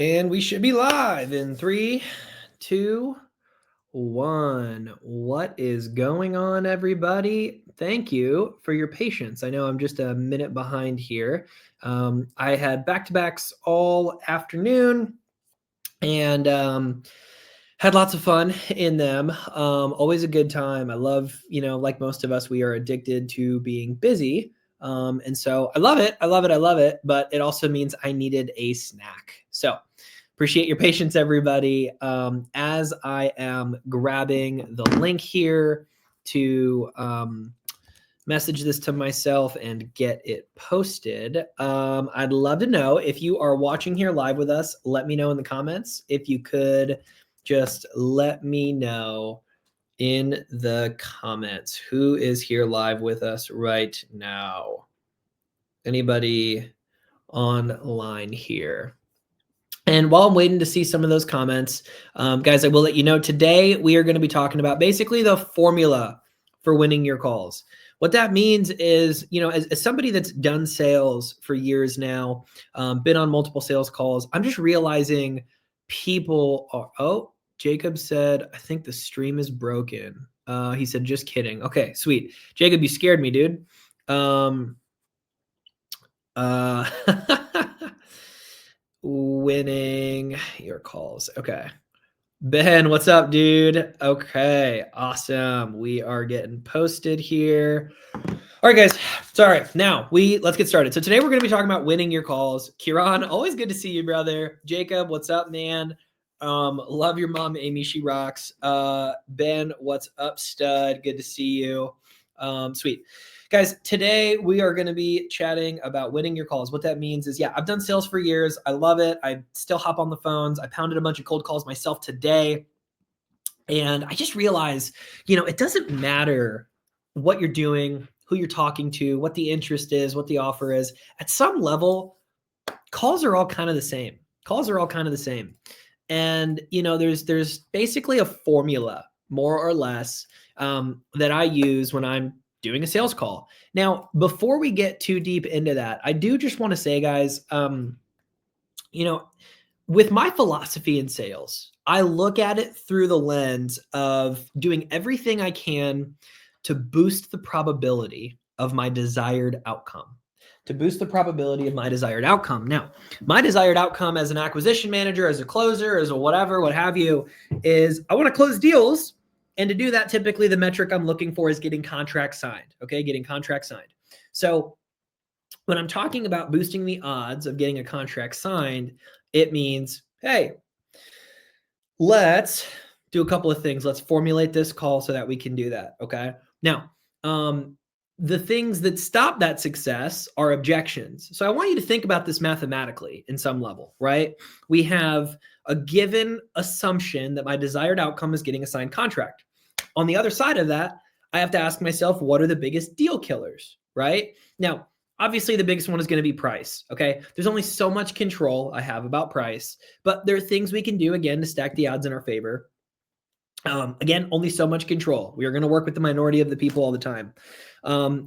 And we should be live in 3, 2, 1. What is going on, everybody? Thank you for your patience. I know I'm just a minute behind here. I had back-to-backs all afternoon and had lots of fun in them. Always a good time. I love, like most of us, we are addicted to being busy. And so I love it. I love it. I love it. But it also means I needed a snack. So appreciate your patience, everybody. As I am grabbing the link here to message this to myself and get it posted, I'd love to know if you are watching here live with us. Let me know in the comments. If you could just let me know in the comments who is here live with us right now. Anybody online here? And while I'm waiting to see some of those comments, guys, I will let you know today we are going to be talking about basically the formula for winning your calls. What that means is, as somebody that's done sales for years now, been on multiple sales calls, I'm just realizing people are, oh, Jacob said, I think the stream is broken. He said, just kidding. Okay, sweet. Jacob, you scared me, dude. Winning your calls. Okay. Ben, what's up, dude? Okay, awesome. We are getting posted here. All right, guys. Sorry. Now let's get started. So today we're going to be talking about winning your calls. Kieran, always good to see you, brother. Jacob, what's up, man? Love your mom, Amy. She rocks. Ben, what's up, stud? Good to see you. Sweet. Guys, today we are going to be chatting about winning your calls. What that means is, I've done sales for years. I love it. I still hop on the phones. I pounded a bunch of cold calls myself today. And I just realized, it doesn't matter what you're doing, who you're talking to, what the interest is, what the offer is. At some level, calls are all kind of the same. And, there's basically a formula, more or less, that I use when I'm doing a sales call. Now, before we get too deep into that, I do just want to say, guys, with my philosophy in sales, I look at it through the lens of doing everything I can to boost the probability of my desired outcome. Now, my desired outcome as an acquisition manager, as a closer, as a whatever, what have you, is I want to close deals. And to do that, typically the metric I'm looking for is getting contracts signed. Okay, getting contracts signed. So when I'm talking about boosting the odds of getting a contract signed, it means, hey, let's do a couple of things. Let's formulate this call so that we can do that. Okay. Now, the things that stop that success are objections. So I want you to think about this mathematically in some level, right? We have a given assumption that my desired outcome is getting a signed contract. On the other side of that, I have to ask myself, what are the biggest deal killers, right? Now, obviously the biggest one is going to be price, okay? There's only so much control I have about price, but there are things we can do, again, to stack the odds in our favor. Again, only so much control. We are going to work with the minority of the people all the time.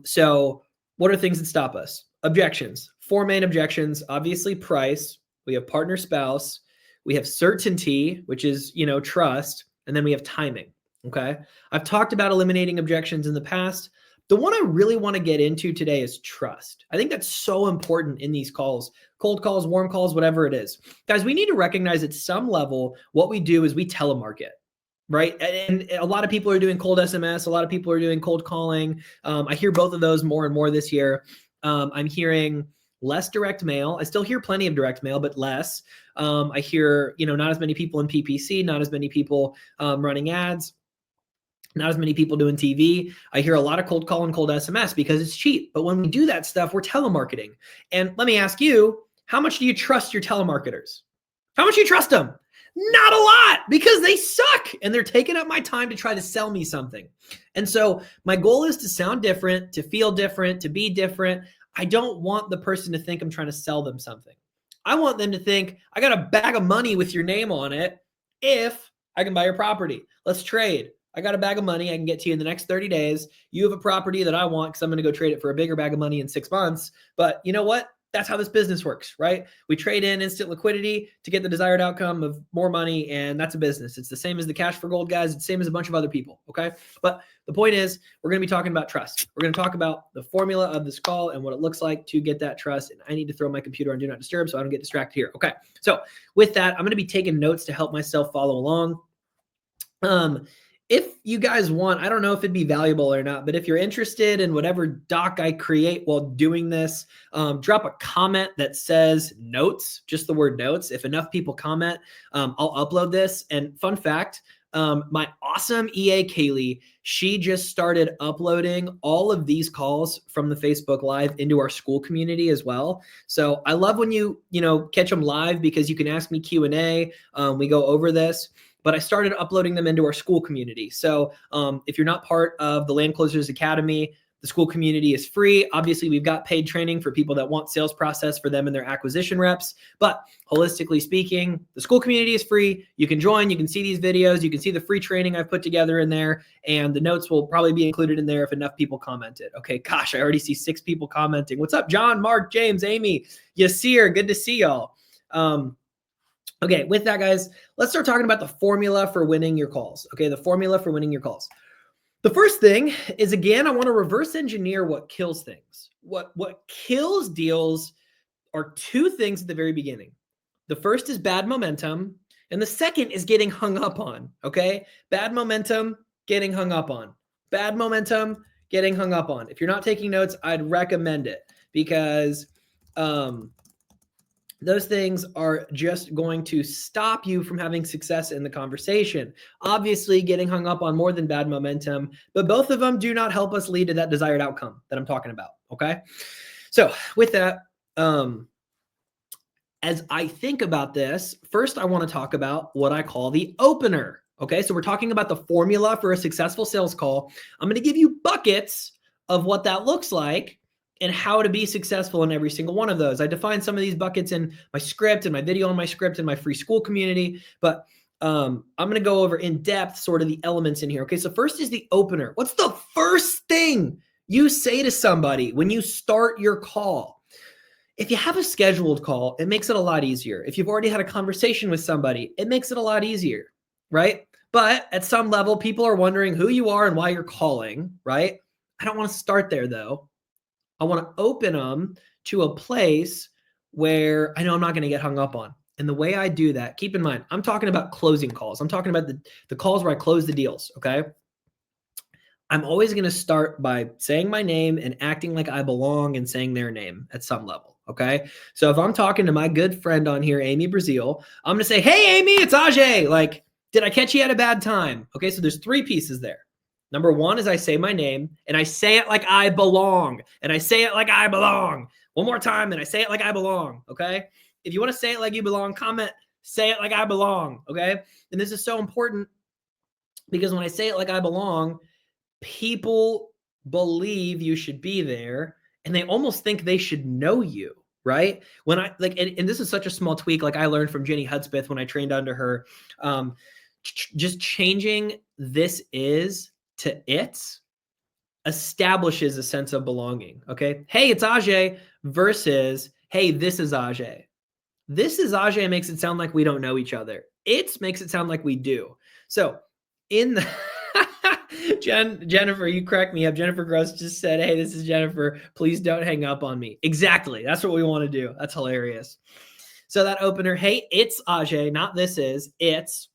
So what are things that stop us? Objections. 4 main objections. Obviously, price. We have partner spouse. We have certainty, which is, trust. And then we have timing. Okay. I've talked about eliminating objections in the past. The one I really want to get into today is trust. I think that's so important in these calls, cold calls, warm calls, whatever it is. Guys, we need to recognize at some level what we do is we telemarket. Right. And a lot of people are doing cold SMS. A lot of people are doing cold calling. I hear both of those more and more this year. I'm hearing less direct mail. I still hear plenty of direct mail, but less. I hear, not as many people in PPC, not as many people running ads, not as many people doing TV. I hear a lot of cold call and cold SMS because it's cheap. But when we do that stuff, we're telemarketing. And let me ask you, how much do you trust your telemarketers? How much do you trust them? Not a lot, because they suck and they're taking up my time to try to sell me something. And so my goal is to sound different, to feel different, to be different. I don't want the person to think I'm trying to sell them something. I want them to think I got a bag of money with your name on it if I can buy your property. Let's trade. I got a bag of money I can get to you in the next 30 days. You have a property that I want because I'm going to go trade it for a bigger bag of money in 6 months. But you know what? That's how this business works, right? We trade in instant liquidity to get the desired outcome of more money, and that's a business. It's the same as the cash for gold guys. It's the same as a bunch of other people, okay? But the point is, we're going to be talking about trust. We're going to talk about the formula of this call and what it looks like to get that trust. And I need to throw my computer on do not disturb so I don't get distracted here. Okay, so with that, I'm going to be taking notes to help myself follow along. If you guys want, I don't know if it'd be valuable or not, but if you're interested in whatever doc I create while doing this, drop a comment that says notes, just the word notes. If enough people comment, I'll upload this. And fun fact, my awesome EA Kaylee, she just started uploading all of these calls from the Facebook Live into our school community as well. So I love when you catch them live because you can ask me Q&A. We go over this. But I started uploading them into our school community. So if you're not part of the Land Closers Academy, the school community is free. Obviously, we've got paid training for people that want sales process for them and their acquisition reps. But holistically speaking, the school community is free. You can join. You can see these videos. You can see the free training I've put together in there. And the notes will probably be included in there if enough people commented. Okay, gosh, I already see 6 people commenting. What's up, John, Mark, James, Amy, Yasir? Good to see y'all. Okay, with that, guys, let's start talking about the formula for winning your calls. Okay, the formula for winning your calls. The first thing is, again, I want to reverse engineer what kills things. What kills deals are 2 things at the very beginning. The first is bad momentum, and the second is getting hung up on, okay? Bad momentum, getting hung up on. Bad momentum, getting hung up on. If you're not taking notes, I'd recommend it because those things are just going to stop you from having success in the conversation. Obviously, getting hung up on more than bad momentum, but both of them do not help us lead to that desired outcome that I'm talking about, okay? So with that, as I think about this, first I want to talk about what I call the opener, okay? So we're talking about the formula for a successful sales call. I'm going to give you buckets of what that looks like and how to be successful in every single one of those. I define some of these buckets in my script and my video on my script and my free school community, but I'm going to go over in depth sort of the elements in here. Okay, so first is the opener. What's the first thing you say to somebody when you start your call? If you have a scheduled call, it makes it a lot easier. If you've already had a conversation with somebody, it makes it a lot easier, right? But at some level, people are wondering who you are and why you're calling, right? I don't want to start there though. I want to open them to a place where I know I'm not going to get hung up on. And the way I do that, keep in mind, I'm talking about closing calls. I'm talking about the calls where I close the deals, okay? I'm always going to start by saying my name and acting like I belong and saying their name at some level, okay? So if I'm talking to my good friend on here, Amy Brazil, I'm going to say, hey, Amy, it's Ajay. Like, did I catch you at a bad time? Okay, so there's 3 pieces there. Number 1 is I say my name and I say it like I belong. And I say it like I belong. One more time and I say it like I belong. Okay. If you want to say it like you belong, comment, say it like I belong. Okay. And this is so important because when I say it like I belong, people believe you should be there and they almost think they should know you. Right. When I like, and this is such a small tweak, like I learned from Jenny Hudspeth when I trained under her, just changing this is to it establishes a sense of belonging. Okay. Hey, it's Ajay versus, hey, this is Ajay. This is Ajay makes it sound like we don't know each other. It makes it sound like we do. So in the Jennifer, you crack me up. Jennifer Gross just said, hey, this is Jennifer. Please don't hang up on me. Exactly. That's what we want to do. That's hilarious. So that opener, hey, it's Ajay, not this is, it's.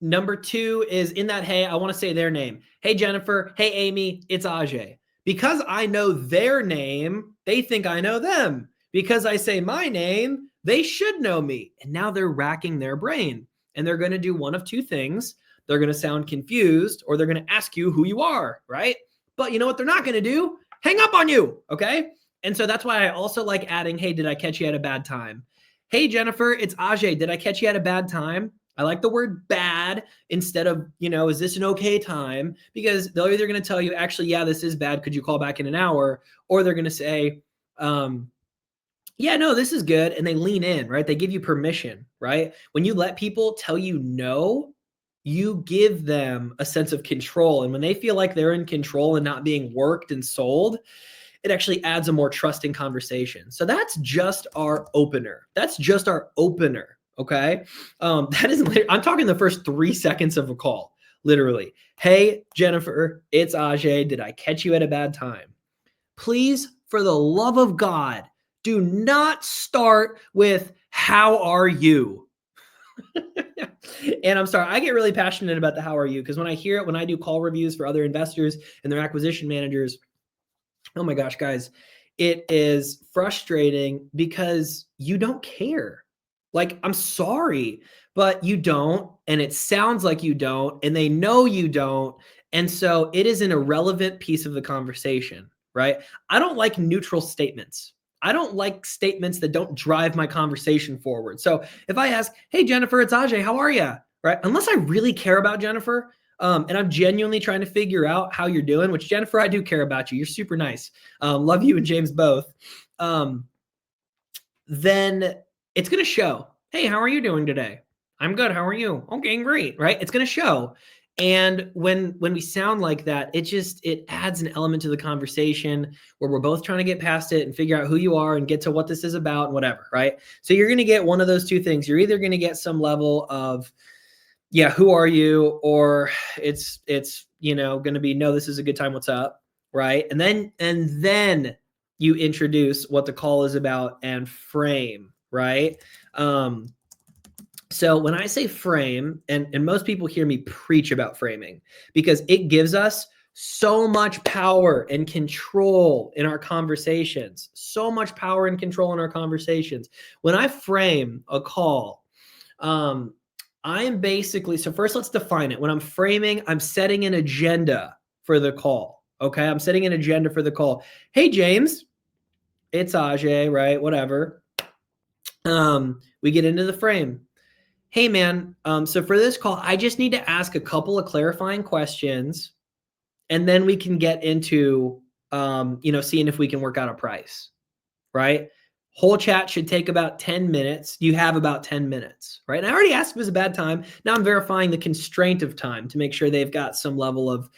Number 2 is in that, hey, I want to say their name. Hey, Jennifer. Hey, Amy, it's Ajay. Because I know their name, they think I know them. Because I say my name, they should know me. And now they're racking their brain. And they're going to do one of 2 things. They're going to sound confused or they're going to ask you who you are, right? But you know what they're not going to do? Hang up on you, okay? And so that's why I also like adding, hey, did I catch you at a bad time? Hey, Jennifer, it's Ajay. Did I catch you at a bad time? I like the word bad instead of, is this an okay time? Because they're either going to tell you, actually, yeah, this is bad. Could you call back in an hour? Or they're going to say, yeah, no, this is good. And they lean in, right? They give you permission, right? When you let people tell you no, you give them a sense of control. And when they feel like they're in control and not being worked and sold, it actually adds a more trusting conversation. So that's just our opener. That's just our opener. Okay. That is, I'm talking the first 3 seconds of a call, literally. Hey, Jennifer, it's Ajay. Did I catch you at a bad time? Please, for the love of God, do not start with, how are you? And I'm sorry, I get really passionate about the how are you, because when I hear it, when I do call reviews for other investors and their acquisition managers, oh my gosh, guys, it is frustrating because you don't care. Like, I'm sorry, but you don't. And it sounds like you don't. And they know you don't. And so it is an irrelevant piece of the conversation, right? I don't like neutral statements. I don't like statements that don't drive my conversation forward. So if I ask, hey, Jennifer, it's Ajay, how are you? Right? Unless I really care about Jennifer, and I'm genuinely trying to figure out how you're doing, which, Jennifer, I do care about you. You're super nice. Love you and James both. Then it's going to show, hey, how are you doing today? I'm good. How are you? Okay, great. Right? It's going to show. And when we sound like that, it adds an element to the conversation where we're both trying to get past it and figure out who you are and get to what this is about and whatever, right? So you're going to get one of those two things. You're either going to get some level of, yeah, who are you? Or it's going to be, no, this is a good time. What's up? Right. And then you introduce what the call is about and frame, right? So when I say frame, and most people hear me preach about framing because it gives us so much power and control in our conversations, so much power and control in our conversations. When I frame a call, I am basically, so first let's define it. When I'm framing, I'm setting an agenda for the call. Okay. I'm setting an agenda for the call. Hey, James, it's Ajay, right? Whatever. We get into the frame. Hey, man. So for this call, I just need to ask a couple of clarifying questions, and then we can get into, seeing if we can work out a price, right? Whole chat should take about 10 minutes. You have about 10 minutes, right? And I already asked if it was a bad time. Now I'm verifying the constraint of time to make sure they've got some level of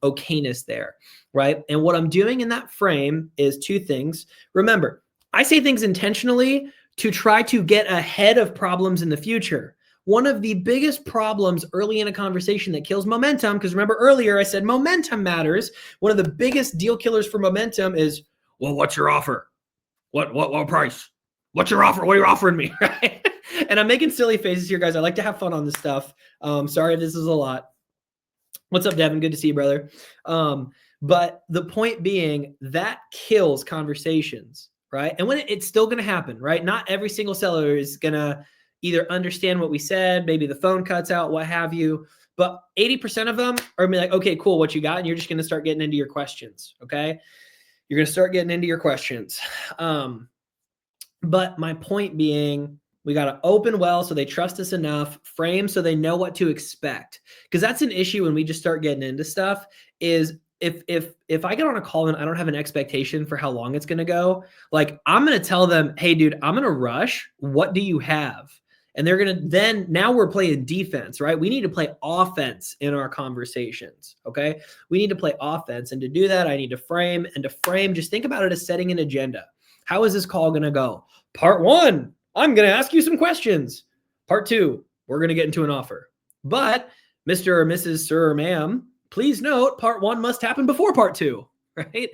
okayness there, right? And what I'm doing in that frame is two things. Remember, I say things intentionally to try to get ahead of problems in the future. One of the biggest problems early in a conversation that kills momentum, because remember earlier I said momentum matters. One of the biggest deal killers for momentum is, well, what's your offer? What price? What's your offer? What are you offering me? Right? And I'm making silly faces here, guys. I like to have fun on this stuff. Sorry if this is a lot. What's up, Devin? Good to see you, brother. But the point being, that kills conversations, right? And when it's still going to happen, right? Not every single seller is going to either understand what we said, maybe the phone cuts out, what have you. But 80% of them are going to be like, okay, cool, what you got? And you're just going to start getting into your questions, okay? You're going to start getting into your questions. But my point being, we got to open well so they trust us enough, frame so they know what to expect. Because that's an issue when we just start getting into stuff is if I get on a call and I don't have an expectation for how long it's going to go, like I'm going to tell them, hey, dude, I'm going to rush. What do you have? And they're going to then, now we're playing defense, right? We need to play offense in our conversations, okay? We need to play offense. And to do that, I need to frame. And to frame, just think about it as setting an agenda. How is this call going to go? Part one, I'm going to ask you some questions. Part two, we're going to get into an offer. But Mr. or Mrs. Sir or ma'am, please note, part one must happen before part two, right?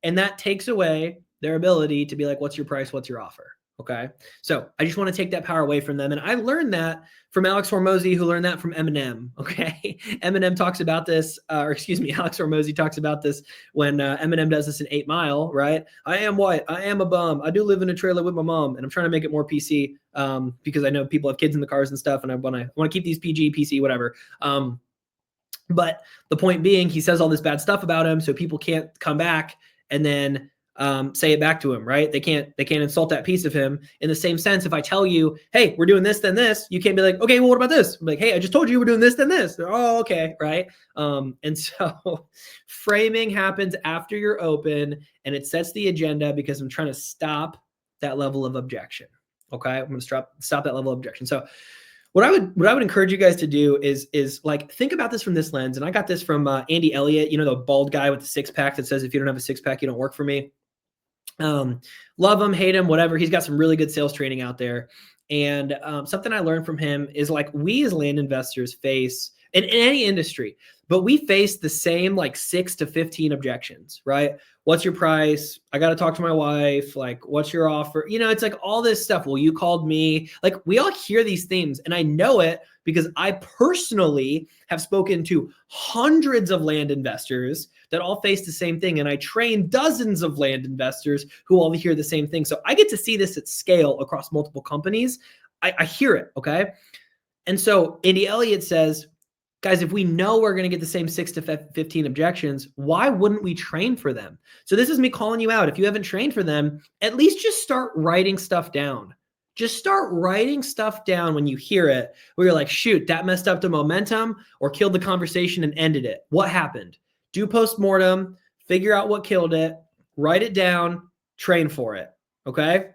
And that takes away their ability to be like, what's your price? What's your offer? Okay. So I just want to take that power away from them. And I learned that from Alex Hormozy, who learned that from Eminem. Okay. Eminem talks about this, Alex Hormozy talks about this when Eminem does this in 8 Mile, right? I am white. I am a bum. I do live in a trailer with my mom. And I'm trying to make it more PC because I know people have kids in the cars and stuff. And I want to keep these PG, PC, whatever. But the point being, he says all this bad stuff about him, so people can't come back and then say it back to him, right? They can't insult that piece of him. In the same sense, if I tell you, hey, we're doing this, then this, you can't be like, okay, well, what about this? I'm like, hey, I just told you we're doing this, then this. Oh, okay, right? And so framing happens after you're open, and it sets the agenda because I'm trying to stop that level of objection. Okay, I'm going to stop that level of objection. So what I would encourage you guys to do is like think about this from this lens. And I got this from Andy Elliott, you know, the bald guy with the six pack that says, if you don't have a six pack, you don't work for me. Love him, hate him, whatever. He's got some really good sales training out there. And something I learned from him is like we as land investors face in any industry, but we face the same like 6 to 15 objections, right? What's your price? I got to talk to my wife. Like, what's your offer? You know, it's like all this stuff. Well, you called me. Like, we all hear these themes, and I know it because I personally have spoken to hundreds of land investors that all face the same thing. And I train dozens of land investors who all hear the same thing. So I get to see this at scale across multiple companies. I hear it, okay? And so Andy Elliott says, guys, if we know we're going to get the same 6 to 15 objections, why wouldn't we train for them? So this is me calling you out. If you haven't trained for them, at least just start writing stuff down. Just start writing stuff down when you hear it, where you're like, shoot, that messed up the momentum or killed the conversation and ended it. What happened? Do postmortem, figure out what killed it, write it down, train for it, okay?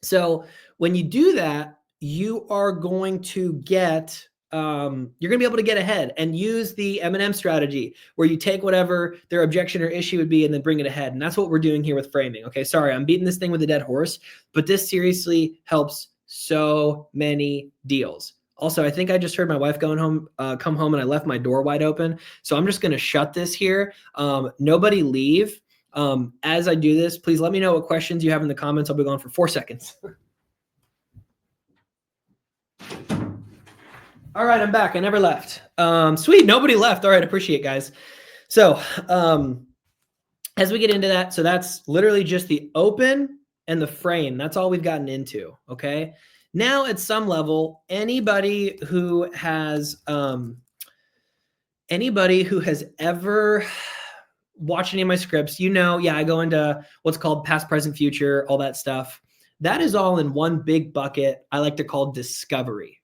So when you do that, you are going to get you're going to be able to get ahead and use the M&M strategy where you take whatever their objection or issue would be and then bring it ahead. And that's what we're doing here with framing. Okay. Sorry, I'm beating this thing with a dead horse, but this seriously helps so many deals. Also, I think I just heard my wife come home and I left my door wide open. So I'm just going to shut this here. Nobody leave. As I do this, please let me know what questions you have in the comments. I'll be gone for 4 seconds. All right, I'm back. I never left. Sweet, nobody left. All right, appreciate it, guys. So as we get into that, so that's literally just the open and the frame. That's all we've gotten into, okay? Now at some level, anybody who has ever watched any of my scripts, you know, yeah, I go into what's called past, present, future, all that stuff. That is all in one big bucket I like to call discovery.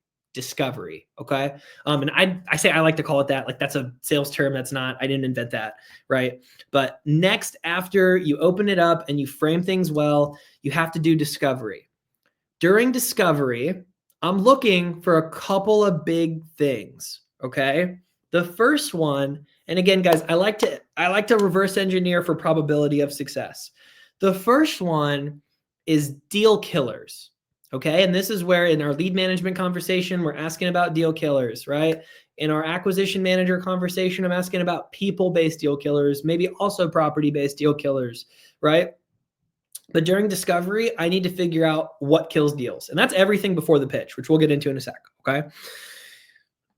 Okay. And I say I like to call it that, like that's a sales term. That's not, I didn't invent that, right? But next, after you open it up and you frame things well, you have to do discovery. During discovery, I'm looking for a couple of big things, okay? The first one, and again, guys, I like to reverse engineer for probability of success. The first one is deal killers. Okay. And this is where in our lead management conversation, we're asking about deal killers, right? In our acquisition manager conversation, I'm asking about people-based deal killers, maybe also property-based deal killers, right? But during discovery, I need to figure out what kills deals. And that's everything before the pitch, which we'll get into in a sec. Okay.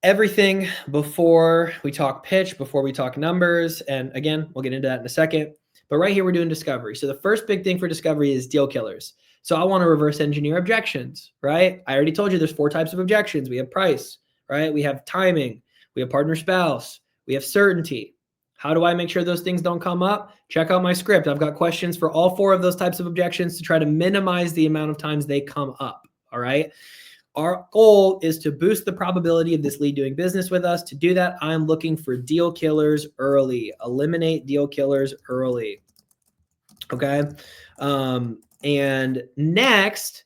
Everything before we talk pitch, before we talk numbers. And again, we'll get into that in a second. But right here, we're doing discovery. So the first big thing for discovery is deal killers. So I want to reverse engineer objections, right? I already told you there's 4 types of objections. We have price, right? We have timing. We have partner spouse. We have certainty. How do I make sure those things don't come up? Check out my script. I've got questions for all 4 of those types of objections to try to minimize the amount of times they come up, all right? Our goal is to boost the probability of this lead doing business with us. To do that, I'm looking for deal killers early. Eliminate deal killers early, okay? And next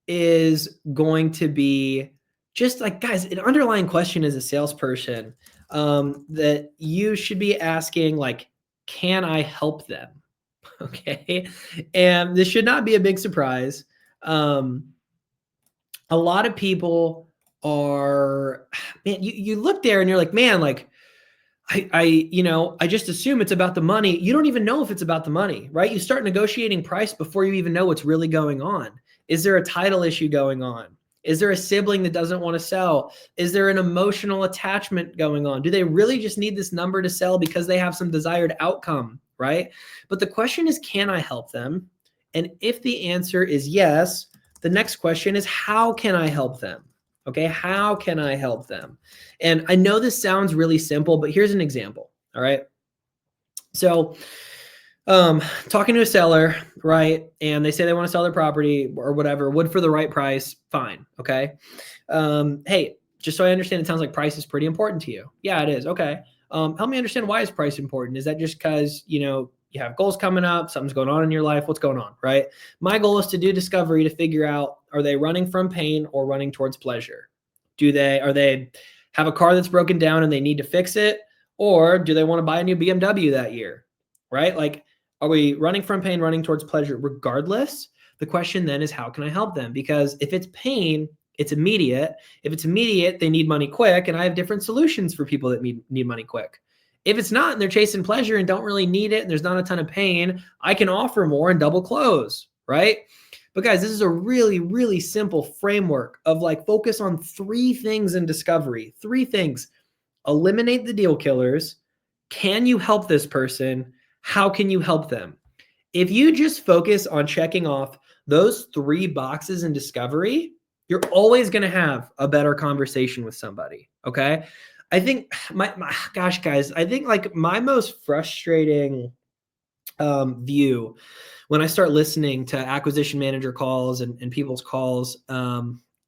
is going to be just like, guys, an underlying question as a salesperson that you should be asking, like, can I help them? Okay. And this should not be a big surprise. A lot of people are, man, you look there and you're like, man, like, I just assume it's about the money. You don't even know if it's about the money, right? You start negotiating price before you even know what's really going on. Is there a title issue going on? Is there a sibling that doesn't want to sell? Is there an emotional attachment going on? Do they really just need this number to sell because they have some desired outcome, right? But the question is, can I help them? And if the answer is yes, the next question is, how can I help them? Okay, how can I help them? And I know this sounds really simple, but here's an example, all right? So talking to a seller, right? And they say they want to sell their property or whatever, would for the right price, fine, okay? Hey, just so I understand, it sounds like price is pretty important to you. Yeah, it is, okay. Help me understand, why is price important? Is that just because, you have goals coming up, something's going on in your life, what's going on, right? My goal is to do discovery to figure out, are they running from pain or running towards pleasure? Are they have a car that's broken down and they need to fix it? Or do they want to buy a new BMW that year? Right? Like, are we running from pain, running towards pleasure? Regardless, the question then is, how can I help them? Because if it's pain, it's immediate. If it's immediate, they need money quick. And I have different solutions for people that need money quick. If it's not and they're chasing pleasure and don't really need it and there's not a ton of pain, I can offer more and double close, right? But guys, this is a really, really simple framework of like focus on 3 things in discovery. 3 things. Eliminate the deal killers. Can you help this person? How can you help them? If you just focus on checking off those 3 boxes in discovery, you're always going to have a better conversation with somebody. Okay. I think gosh, guys, I think like my most frustrating view when I start listening to acquisition manager calls and people's calls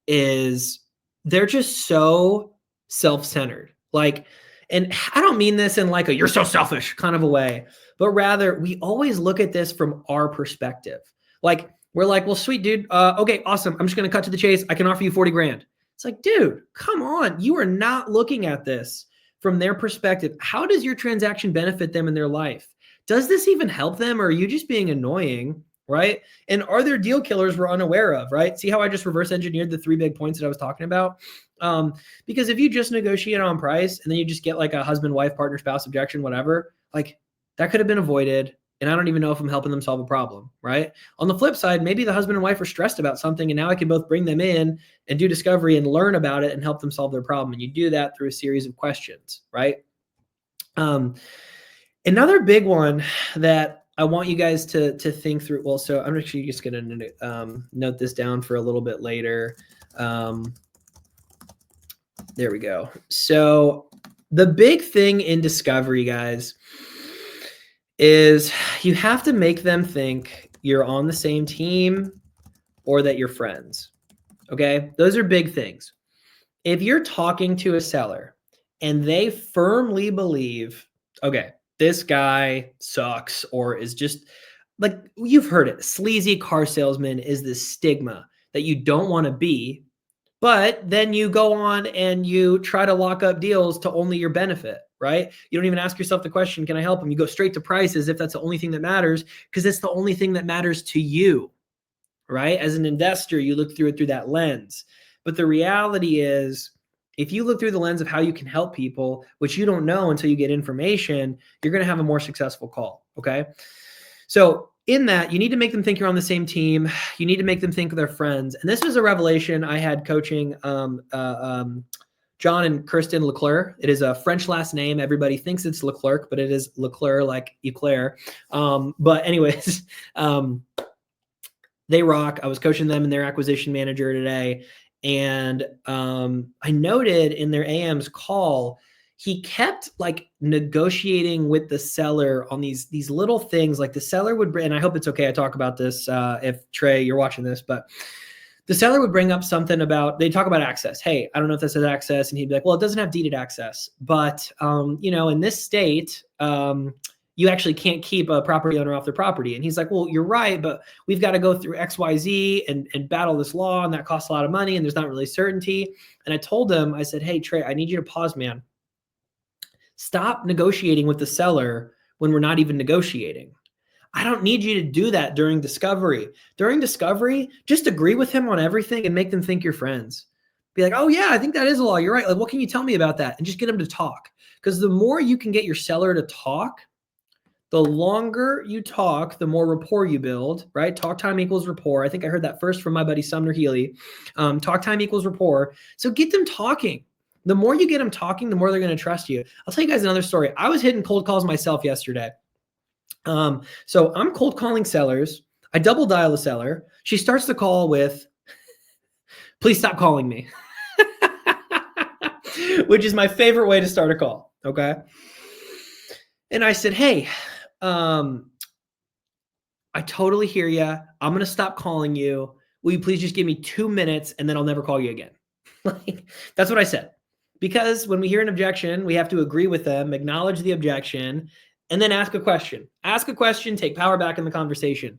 is they're just so self-centered. Like, and I don't mean this in like a you're so selfish kind of a way, but rather we always look at this from our perspective. Like, we're like, well, sweet dude. Okay, awesome. I'm just going to cut to the chase. I can offer you 40 grand. It's like, dude, come on. You are not looking at this from their perspective. How does your transaction benefit them in their life? Does this even help them, or are you just being annoying, right? And are there deal killers we're unaware of, right? See how I just reverse engineered the 3 big points that I was talking about? Because if you just negotiate on price and then you just get like a husband, wife, partner, spouse objection, whatever, like that could have been avoided. And I don't even know if I'm helping them solve a problem, right? On the flip side, maybe the husband and wife are stressed about something and now I can both bring them in and do discovery and learn about it and help them solve their problem. And you do that through a series of questions, right? Another big one that I want you guys to think through. Well, so I'm actually just going to note this down for a little bit later. There we go. So the big thing in discovery, guys, is you have to make them think you're on the same team or that you're friends. Okay? Those are big things. If you're talking to a seller and they firmly believe, okay, this guy sucks or is just like, you've heard it, sleazy car salesman is this stigma that you don't want to be, but then you go on and you try to lock up deals to only your benefit, right? You don't even ask yourself the question, can I help them? You go straight to price as if that's the only thing that matters because it's the only thing that matters to you, right? As an investor, you look through it through that lens. But the reality is, if you look through the lens of how you can help people, which you don't know until you get information, you're going to have a more successful call. Okay. So in that, you need to make them think you're on the same team. You need to make them think they're friends. And this was a revelation I had coaching John and Kirsten Leclerc. It is a French last name. Everybody thinks it's Leclerc, but it is Leclerc, like Eclair. But anyways, they rock. I was coaching them and their acquisition manager today. And I noted in their AM's call, he kept like negotiating with the seller on these little things. Like the seller would bring, and I hope it's okay I talk about this if Trey, you're watching this, but the seller would bring up something about, they talk about access. Hey, I don't know if this is access. And he'd be like, well, it doesn't have deeded access, but in this state, you actually can't keep a property owner off their property. And he's like, well, you're right, but we've got to go through XYZ and battle this law. And that costs a lot of money. And there's not really certainty. And I told him, I said, hey, Trey, I need you to pause, man. Stop negotiating with the seller when we're not even negotiating. I don't need you to do that during discovery. During discovery, just agree with him on everything and make them think you're friends. Be like, oh yeah, I think that is a law. You're right. Like, what can you tell me about that? And just get them to talk. Because the more you can get your seller to talk, the longer you talk, the more rapport you build, right? Talk time equals rapport. I think I heard that first from my buddy Sumner Healy. Talk time equals rapport. So get them talking. The more you get them talking, the more they're going to trust you. I'll tell you guys another story. I was hitting cold calls myself yesterday. So I'm cold calling sellers. I double dial the seller. She starts the call with, please stop calling me, which is my favorite way to start a call. Okay. And I said, hey, I totally hear you. I'm going to stop calling you. Will you please just give me 2 minutes and then I'll never call you again? Like, that's what I said. Because when we hear an objection, we have to agree with them, acknowledge the objection, and then ask a question. Ask a question, take power back in the conversation.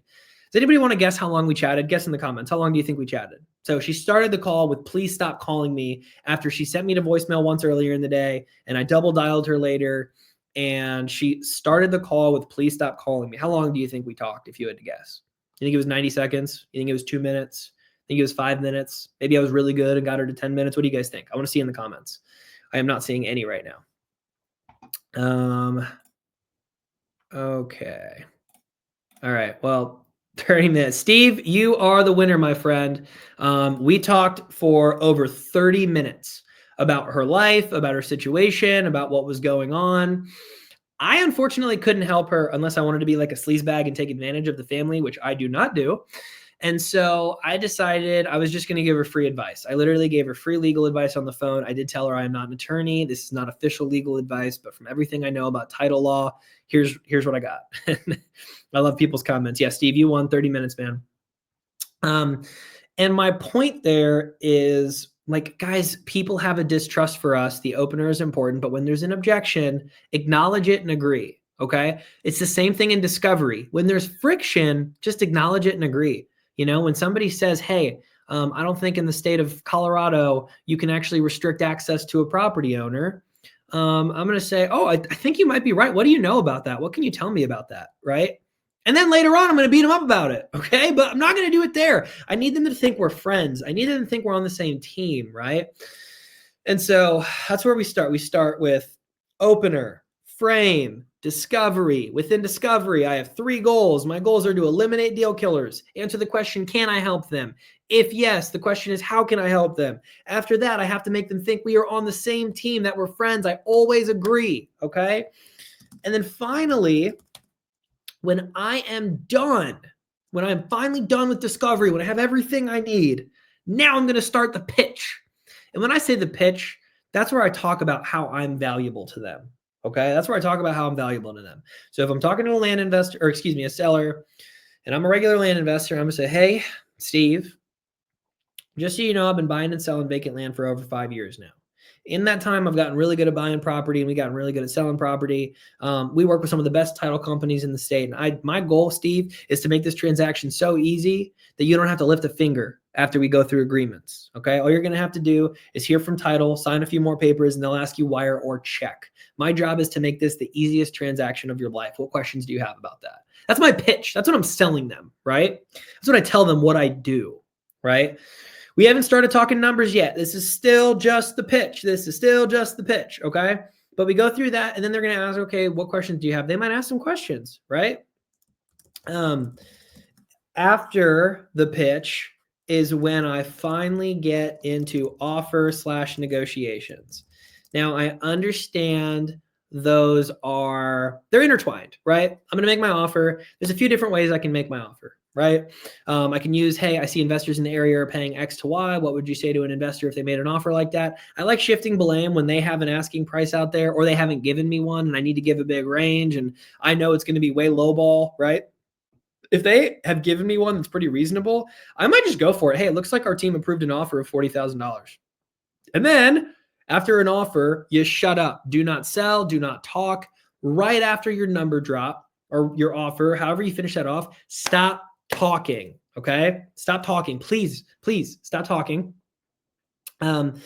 Does anybody want to guess how long we chatted? Guess in the comments. How long do you think we chatted? So she started the call with "please stop calling me" after she sent me to voicemail once earlier in the day, and I double dialed her later, and she started the call with "please stop calling me." How long do you think we talked, if you had to guess? You think it was 90 seconds? You think it was 2 minutes? Think it was 5 minutes? Maybe I was really good and got her to 10 minutes. What do you guys think? I want to see in the comments. I am not seeing any right now. Okay. All right. Well, 30 minutes. Steve, you are the winner, my friend. We talked for over 30 minutes about her life, about her situation, about what was going on. I unfortunately couldn't help her unless I wanted to be like a sleazebag and take advantage of the family, which I do not do. And so I decided I was just going to give her free advice. I literally gave her free legal advice on the phone. I did tell her I am not an attorney. This is not official legal advice, but from everything I know about title law, here's what I got. I love people's comments. Yeah, Steve, you won 30 minutes, man. And my point there is, like, guys, people have a distrust for us. The opener is important, but when there's an objection, acknowledge it and agree. Okay. It's the same thing in discovery. When there's friction, just acknowledge it and agree. You know, when somebody says, hey, I don't think in the state of Colorado, you can actually restrict access to a property owner. I'm going to say, oh, I think you might be right. What do you know about that? What can you tell me about that? Right. And then later on, I'm going to beat them up about it. Okay. But I'm not going to do it there. I need them to think we're friends. I need them to think we're on the same team. Right. And so that's where we start. We start with opener, frame, discovery. Within discovery, I have 3 goals. My goals are to eliminate deal killers. Answer the question, can I help them? If yes, the question is, how can I help them? After that, I have to make them think we are on the same team, that we're friends. I always agree. Okay. And then finally, when I am done, when I'm finally done with discovery, when I have everything I need, now I'm going to start the pitch. And when I say the pitch, that's where I talk about how I'm valuable to them. Okay. That's where I talk about how I'm valuable to them. So if I'm talking to a land investor, or excuse me, a seller, and I'm a regular land investor, I'm going to say, hey, Steve, just so you know, I've been buying and selling vacant land for over 5 years now. In that time, I've gotten really good at buying property, and we gotten really good at selling property. We work with some of the best title companies in the state. And my goal, Steve, is to make this transaction so easy that you don't have to lift a finger after we go through agreements. Okay. All you're going to have to do is hear from title, sign a few more papers, and they'll ask you wire or check. My job is to make this the easiest transaction of your life. What questions do you have about that? That's my pitch. That's what I'm selling them, right? That's what I tell them what I do, right? We haven't started talking numbers yet. This is still just the pitch. This is still just the pitch, okay? But we go through that, and then they're going to ask, okay, what questions do you have? They might ask some questions, right? After the pitch is when I finally get into offer/negotiations. Now, I understand they're intertwined, right? I'm going to make my offer. There's a few different ways I can make my offer, right? I can use, hey, I see investors in the area are paying X to Y. What would you say to an investor if they made an offer like that? I like shifting blame when they have an asking price out there, or they haven't given me one and I need to give a big range and I know it's going to be way lowball, right? If they have given me one that's pretty reasonable, I might just go for it. Hey, it looks like our team approved an offer of $40,000. And then after an offer, you shut up. Do not sell. Do not talk. Right after your number drop or your offer, however you finish that off, stop talking. Okay. Stop talking. Please stop talking. And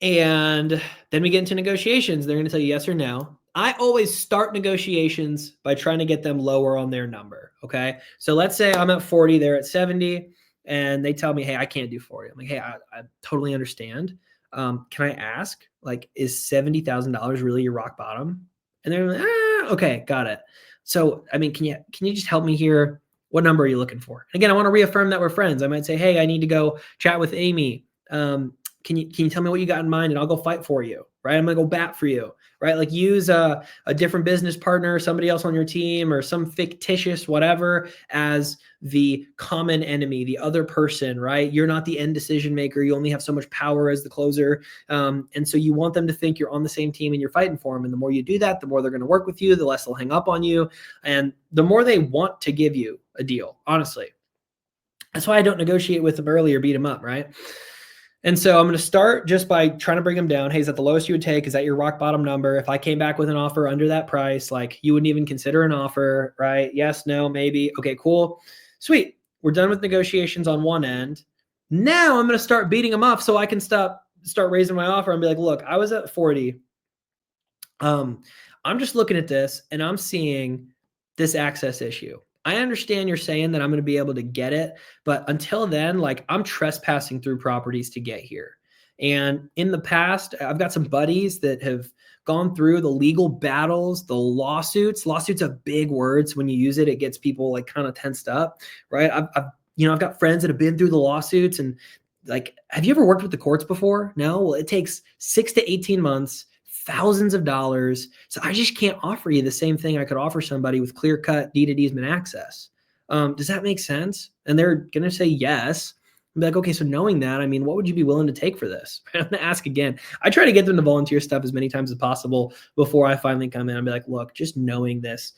then we get into negotiations. They're going to tell you yes or no. I always start negotiations by trying to get them lower on their number. Okay. So let's say I'm at 40, they're at 70, and they tell me, hey, I can't do 40. I'm like, hey, I totally understand. Can I ask, like, is $70,000 really your rock bottom? And they're like, okay, got it. So, I mean, can you just help me here? What number are you looking for? Again, I want to reaffirm that we're friends. I might say, hey, I need to go chat with Amy. Can you tell me what you got in mind, and I'll go fight for you, right? I'm going to go bat for you, right? Like, use a different business partner, somebody else on your team, or some fictitious whatever as the common enemy, the other person, right? You're not the end decision maker. You only have so much power as the closer. And so you want them to think you're on the same team and you're fighting for them. And the more you do that, the more they're going to work with you, the less they'll hang up on you, and the more they want to give you a deal, honestly. That's why I don't negotiate with them early or beat them up, right? And so I'm going to start just by trying to bring them down. Hey, is that the lowest you would take? Is that your rock bottom number? If I came back with an offer under that price, like, you wouldn't even consider an offer, right? Yes, no, maybe. Okay, cool. Sweet. We're done with negotiations on one end. Now I'm going to start beating them up so I can start raising my offer and be like, look, I was at 40. I'm just looking at this and I'm seeing this access issue. I understand you're saying that I'm going to be able to get it, but until then, like I'm trespassing through properties to get here. And in the past, I've got some buddies that have gone through the legal battles, the lawsuits. Lawsuits have big words. When you use it, it gets people like kind of tensed up, right? I've got friends that have been through the lawsuits and like, have you ever worked with the courts before? No. Well, it takes 6 to 18 months, thousands of dollars. So I just can't offer you the same thing I could offer somebody with clear-cut deed of easement access. Does that make sense? And they're going to say yes. I'm like, okay, so knowing that, I mean, what would you be willing to take for this? I'm going to ask again. I try to get them to volunteer stuff as many times as possible before I finally come in. I'll be like, look, just knowing this,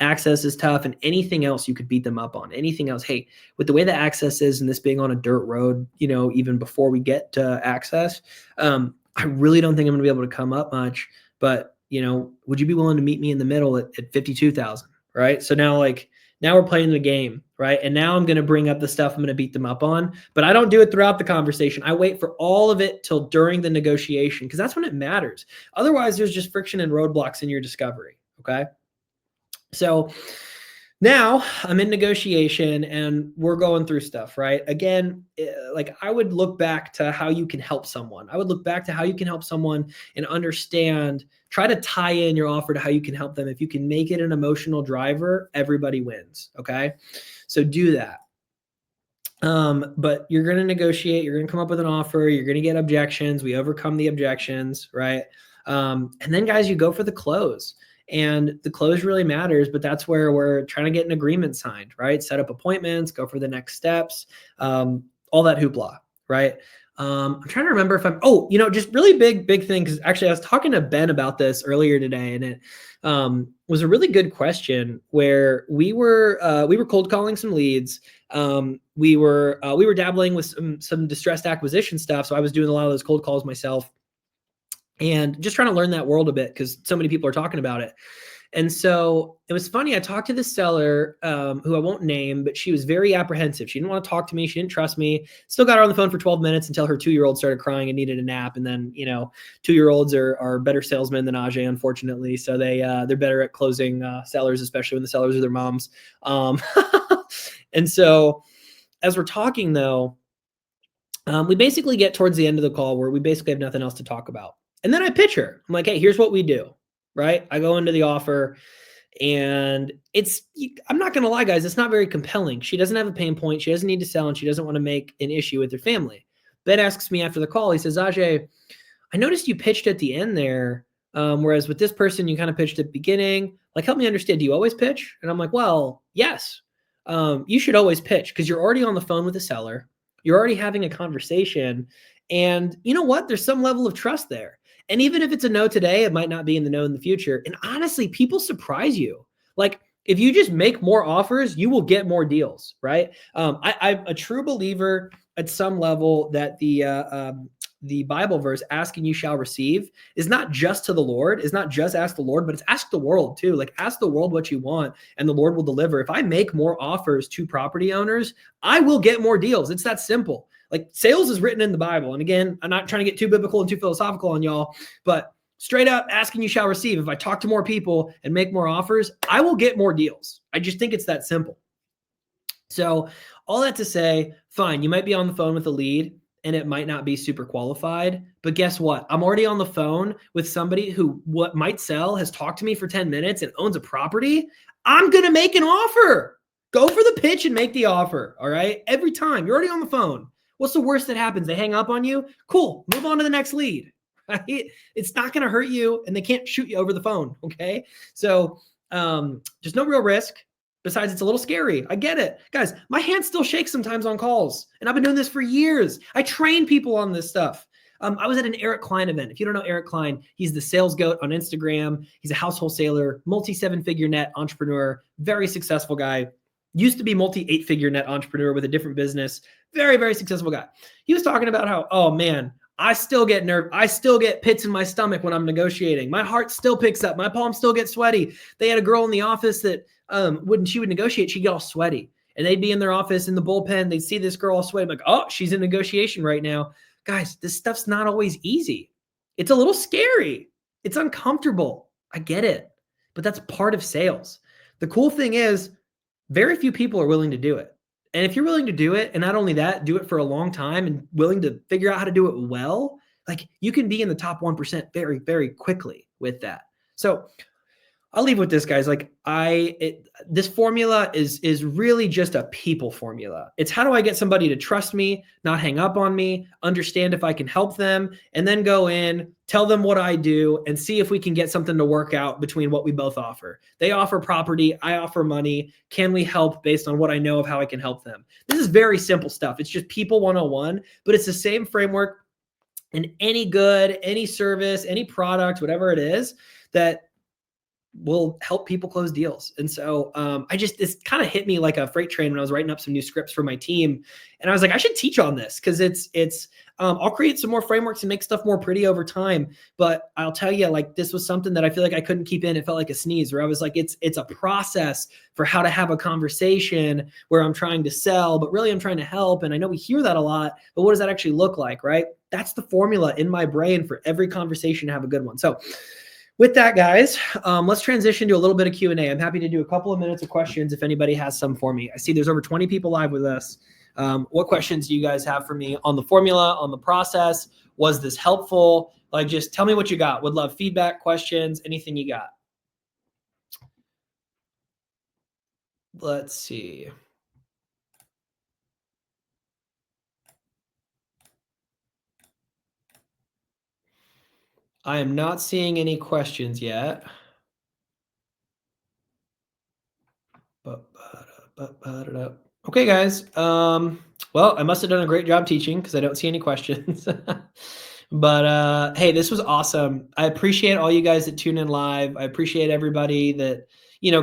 access is tough, and anything else you could beat them up on. Anything else, hey, with the way the access is and this being on a dirt road, even before we get to access, I really don't think I'm going to be able to come up much. But would you be willing to meet me in the middle at 52,000? Right? So now we're playing the game, right? And now I'm going to bring up the stuff I'm going to beat them up on, but I don't do it throughout the conversation. I wait for all of it till during the negotiation because that's when it matters. Otherwise, there's just friction and roadblocks in your discovery. Okay. So now I'm in negotiation and we're going through stuff, right? Again, like I would look back to how you can help someone. I would look back to how you can help someone and understand, try to tie in your offer to how you can help them. If you can make it an emotional driver, everybody wins. Okay. So do that. But you're going to negotiate, you're going to come up with an offer, you're going to get objections. We overcome the objections, right? And then guys, you go for the close. And the close really matters, but that's where we're trying to get an agreement signed, right? Set up appointments, go for the next steps, all that hoopla, right? I'm trying to remember if just really big thing. Cause actually I was talking to Ben about this earlier today and it was a really good question where we were cold calling some leads. We were dabbling with some distressed acquisition stuff. So I was doing a lot of those cold calls myself. And just trying to learn that world a bit because so many people are talking about it. And so it was funny. I talked to the seller who I won't name, but she was very apprehensive. She didn't want to talk to me. She didn't trust me. Still got her on the phone for 12 minutes until her 2-year-old started crying and needed a nap. And then, 2-year-olds are better salesmen than Ajay, unfortunately. So they're better at closing sellers, especially when the sellers are their moms. And so as we're talking though, we basically get towards the end of the call where we basically have nothing else to talk about. And then I pitch her. I'm like, hey, here's what we do, right? I go into the offer and I'm not going to lie, guys, it's not very compelling. She doesn't have a pain point. She doesn't need to sell and she doesn't want to make an issue with her family. Ben asks me after the call, he says, Ajay, I noticed you pitched at the end there. Whereas with this person, you kind of pitched at the beginning. Like, help me understand, do you always pitch? And I'm like, well, yes. You should always pitch because you're already on the phone with the seller. You're already having a conversation. And you know what? There's some level of trust there. And even if it's a no today, it might not be in the no in the future. And honestly, people surprise you. Like if you just make more offers, you will get more deals, right? I'm a true believer at some level that the Bible verse, ask and you shall receive, is not just to the Lord, is not just ask the Lord, but it's ask the world too. Like ask the world what you want and the Lord will deliver. If I make more offers to property owners, I will get more deals. It's that simple. Like sales is written in the Bible. And again, I'm not trying to get too biblical and too philosophical on y'all, but straight up asking you shall receive. If I talk to more people and make more offers, I will get more deals. I just think it's that simple. So all that to say, fine, you might be on the phone with a lead and it might not be super qualified, but guess what? I'm already on the phone with somebody who what might sell has talked to me for 10 minutes and owns a property. I'm going to make an offer. Go for the pitch and make the offer. All right. Every time you're already on the phone. What's the worst that happens? They hang up on you. Cool. Move on to the next lead. Right? It's not going to hurt you and they can't shoot you over the phone. Okay. So there's no real risk. Besides, it's a little scary. I get it. Guys, my hand still shakes sometimes on calls. And I've been doing this for years. I train people on this stuff. I was at an Eric Klein event. If you don't know Eric Klein, he's the sales goat on Instagram. He's a house wholesaler, multi-7-figure net entrepreneur, very successful guy. Used to be multi-8-figure net entrepreneur with a different business. Very, very successful guy. He was talking about how, oh man, I still get nerve. I still get pits in my stomach when I'm negotiating. My heart still picks up. My palms still get sweaty. They had a girl in the office that when she would negotiate, she'd get all sweaty. And they'd be in their office in the bullpen. They'd see this girl all sweaty. Like, oh, she's in negotiation right now. Guys, this stuff's not always easy. It's a little scary. It's uncomfortable. I get it. But that's part of sales. The cool thing is, very few people are willing to do it. And if you're willing to do it, and not only that, do it for a long time and willing to figure out how to do it well, like you can be in the top 1% very, very quickly with that. So I'll leave with this, guys. Like this formula is really just a people formula. It's how do I get somebody to trust me, not hang up on me, understand if I can help them, and then go in, tell them what I do, and see if we can get something to work out between what we both offer. They offer property, I offer money. Can we help based on what I know of how I can help them? This is very simple stuff. It's just people 101, but it's the same framework in any good, any service, any product, whatever it is that will help people close deals. And so this kind of hit me like a freight train when I was writing up some new scripts for my team. And I was like, I should teach on this because I'll create some more frameworks and make stuff more pretty over time. But I'll tell you, like, this was something that I feel like I couldn't keep in. It felt like a sneeze where I was like, it's a process for how to have a conversation where I'm trying to sell, but really I'm trying to help. And I know we hear that a lot, but what does that actually look like, right? That's the formula in my brain for every conversation to have a good one. So with that, guys, let's transition to a little bit of Q&A. I'm happy to do a couple of minutes of questions if anybody has some for me. I see there's over 20 people live with us. What questions do you guys have for me on the formula, on the process? Was this helpful? Like, just tell me what you got. Would love feedback, questions, anything you got. Let's see. I am not seeing any questions yet. Okay, guys. Well, I must have done a great job teaching because I don't see any questions. But hey, this was awesome. I appreciate all you guys that tune in live. I appreciate everybody that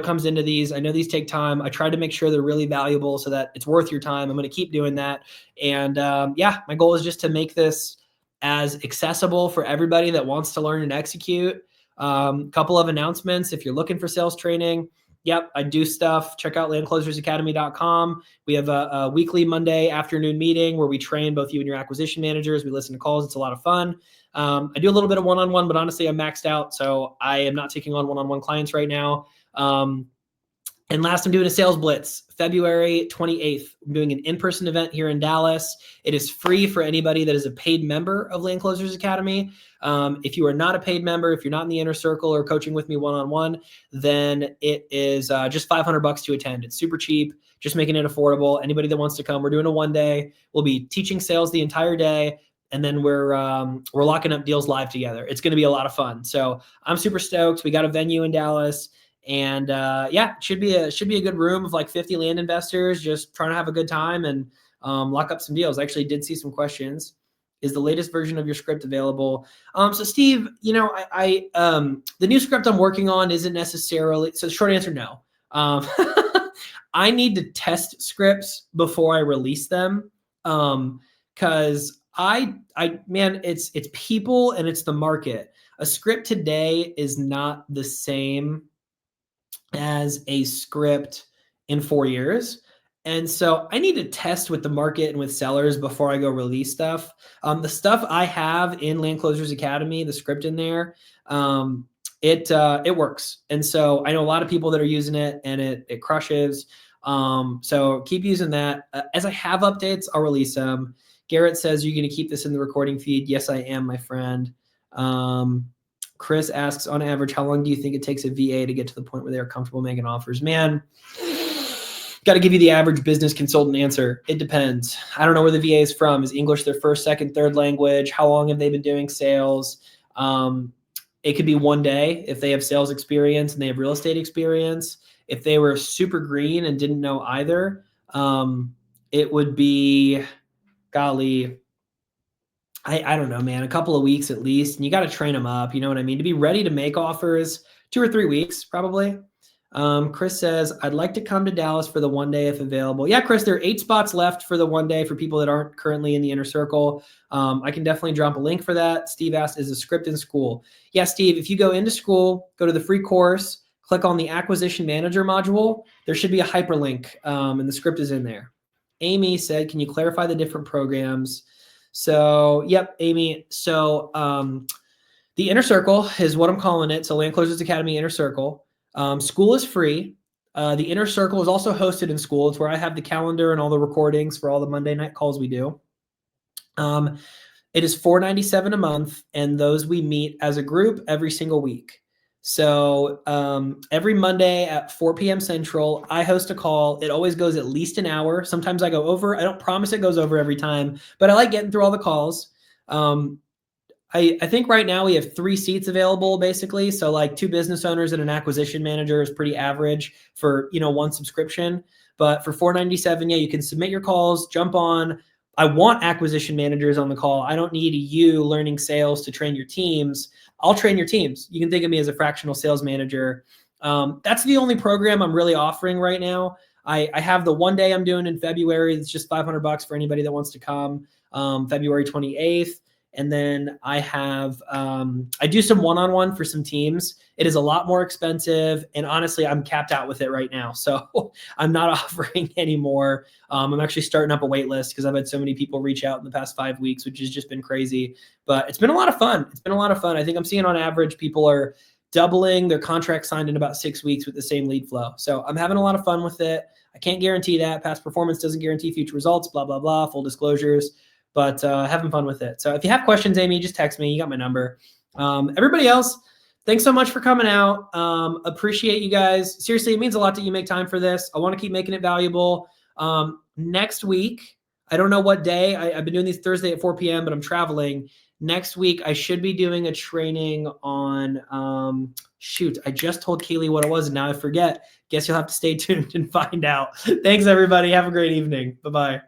comes into these. I know these take time. I try to make sure they're really valuable so that it's worth your time. I'm going to keep doing that. And yeah, my goal is just to make this as accessible for everybody that wants to learn and execute. Couple of announcements. If you're looking for sales training, yep, I do stuff. Check out landclosersacademy.com. We have a weekly Monday afternoon meeting where we train both you and your acquisition managers. We listen to calls. It's a lot of fun. I do a little bit of one-on-one, but honestly, I'm maxed out. So I am not taking on one-on-one clients right now. And last, I'm doing a sales blitz, February 28th. I'm doing an in-person event here in Dallas. It is free for anybody that is a paid member of Land Closers Academy. If you are not a paid member, if you're not in the inner circle or coaching with me one-on-one, then it is just $500 to attend. It's super cheap, just making it affordable. Anybody that wants to come, we're doing a one day. We'll be teaching sales the entire day. And then we're locking up deals live together. It's going to be a lot of fun. So I'm super stoked. We got a venue in Dallas. And yeah, it should be a good room of like 50 land investors just trying to have a good time and lock up some deals. I actually did see some questions. Is the latest version of your script available? So Steve, I the new script I'm working on isn't necessarily, so the short answer, no. I need to test scripts before I release them. Cause man, it's people and it's the market. A script today is not the same as a script in 4 years. And so I need to test with the market and with sellers before I go release stuff. The stuff I have in Land Closers Academy, the script in there, it works. And so I know a lot of people that are using it and it crushes. So keep using that. As I have updates, I'll release them. Garrett says, you're going to keep this in the recording feed. Yes, I am, my friend. Chris asks, on average, how long do you think it takes a VA to get to the point where they are comfortable making offers? Man, got to give you the average business consultant answer. It depends. I don't know where the VA is from. Is English their first, second, third language? How long have they been doing sales? It could be one day if they have sales experience and they have real estate experience. If they were super green and didn't know either, it would be, golly, I don't know, man, a couple of weeks at least. And you got to train them up. You know what I mean? To be ready to make offers, 2 or 3 weeks, probably. Chris says, I'd like to come to Dallas for the one day if available. Yeah, Chris, there are 8 spots left for the one day for people that aren't currently in the inner circle. I can definitely drop a link for that. Steve asked, is a script in school? Yeah, Steve, if you go into school, go to the free course, click on the acquisition manager module. There should be a hyperlink, and the script is in there. Amy said, can you clarify the different programs? So, yep, Amy. So the Inner Circle is what I'm calling it. So Land Closers Academy Inner Circle. School is free. The Inner Circle is also hosted in school. It's where I have the calendar and all the recordings for all the Monday night calls we do. It is $497 a month, and those we meet as a group every single week. So every Monday at 4 p.m. Central, I host a call. It always goes at least an hour. Sometimes I go over. I don't promise it goes over every time, but I like getting through all the calls. I think right now we have 3 seats available, basically. So like 2 business owners and an acquisition manager is pretty average for, one subscription. But for $497, yeah, you can submit your calls, jump on. I want acquisition managers on the call. I don't need you learning sales to train your teams. I'll train your teams. You can think of me as a fractional sales manager. That's the only program I'm really offering right now. I have the one day I'm doing in February. It's just $500 for anybody that wants to come, February 28th. And then I have, I do some one-on-one for some teams. It is a lot more expensive. And honestly, I'm capped out with it right now. So I'm not offering anymore. I'm actually starting up a wait list because I've had so many people reach out in the past 5 weeks, which has just been crazy. But it's been a lot of fun. It's been a lot of fun. I think I'm seeing on average, people are doubling their contract signed in about 6 weeks with the same lead flow. So I'm having a lot of fun with it. I can't guarantee that. Past performance doesn't guarantee future results, blah, blah, blah, full disclosures. But having fun with it. So if you have questions, Amy, just text me. You got my number. Everybody else, thanks so much for coming out. Appreciate you guys. Seriously, it means a lot that you make time for this. I want to keep making it valuable. Next week, I don't know what day. I've been doing these Thursday at 4 p.m., but I'm traveling. Next week, I should be doing a training on, I just told Keely what it was, and now I forget. Guess you'll have to stay tuned and find out. Thanks, everybody. Have a great evening. Bye-bye.